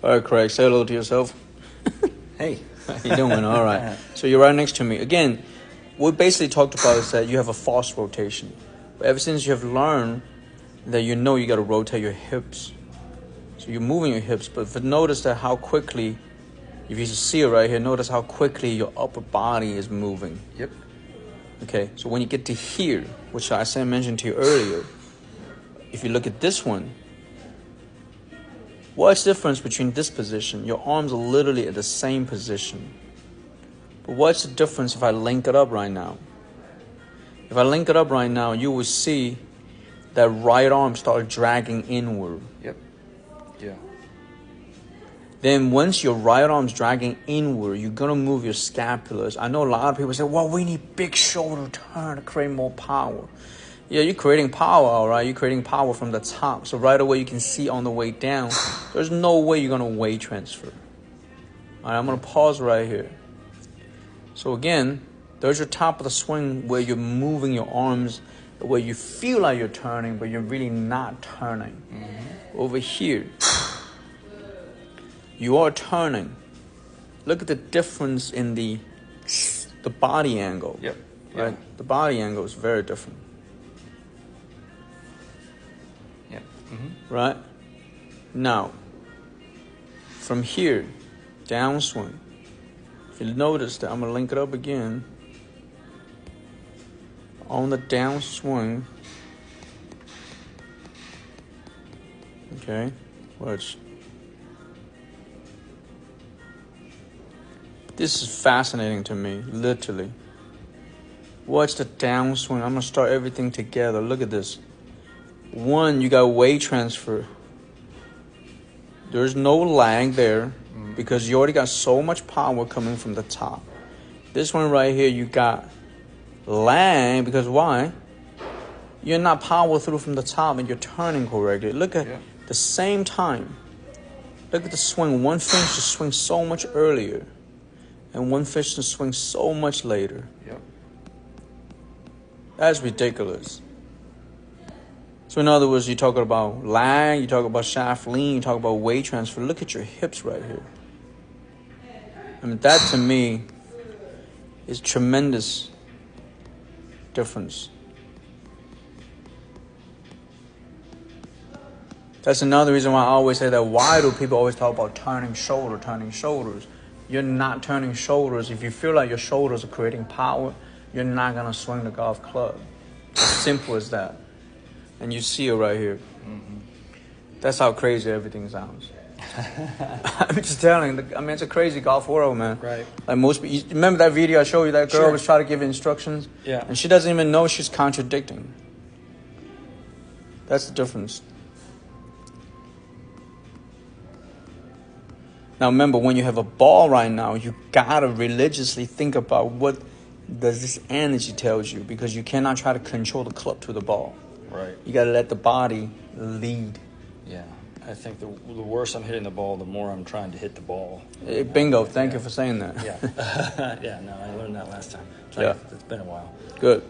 All right, Craig, say hello to yourself. Hey. How you doing? All right. So you're right next to me. Again, what we basically talked about is that you have a false rotation. But ever since you have learned that you know you got to rotate your hips. So you're moving your hips, but notice that how quickly, if you see it right here, notice how quickly your upper body is moving. Yep. Okay, so when you get to here, which I mentioned to you earlier, if you look at this one, what's the difference between this position? Your arms are literally at the same position. But what's the difference if I link it up right now? If I link it up right now, you will see that right arm start dragging inward. Yep. Yeah. Then once your right arm's dragging inward, you're going to move your scapulars. I know a lot of people say, well, we need big shoulder turn to create more power. Yeah, you're creating power, all right? You're creating power from the top. So right away you can see on the way down, there's no way you're going to weight transfer. All right, I'm going to pause right here. So again, there's your top of the swing where you're moving your arms, where you feel like you're turning, but you're really not turning. Mm-hmm. Over here, you are turning. Look at the difference in the body angle. Yep. Right? Yeah. The body angle is very different. Yep. Mm-hmm. Right? Now, from here, downswing. If you notice that, I'm going to link it up again. On the downswing. Okay, watch. This is fascinating to me, literally. Watch the downswing. I'm going to start everything together. Look at this. One, you got weight transfer. There's no lag there because you already got so much power coming from the top. This one right here, you got lag because why? You're not power through from the top and you're turning correctly. Look at the same time. Look at the swing. One finished the swing so much earlier. And one fish to swing so much later. Yep. That's ridiculous. So in other words, you talk about lag, you talk about shaft lean, you talk about weight transfer. Look at your hips right here. I mean, that to me is tremendous difference. That's another reason why I always say that why do people always talk about turning shoulders? You're not turning shoulders. If you feel like your shoulders are creating power, you're not going to swing the golf club. As simple as that. And you see it right here. Mm-hmm. That's how crazy everything sounds. I'm just telling you, I mean, it's a crazy golf world, man. Right. Like most people, remember that video I showed you, that girl was trying to give instructions? Yeah. And she doesn't even know she's contradicting. That's the difference. Now remember, when you have a ball right now, you gotta religiously think about what does this energy tells you, because you cannot try to control the club to the ball. Right. You gotta let the body lead. Yeah. I think the worse I'm hitting the ball, the more I'm trying to hit the ball. Bingo. Thank you for saying that. Yeah. Yeah, no, I learned that last time. It's been a while. Good.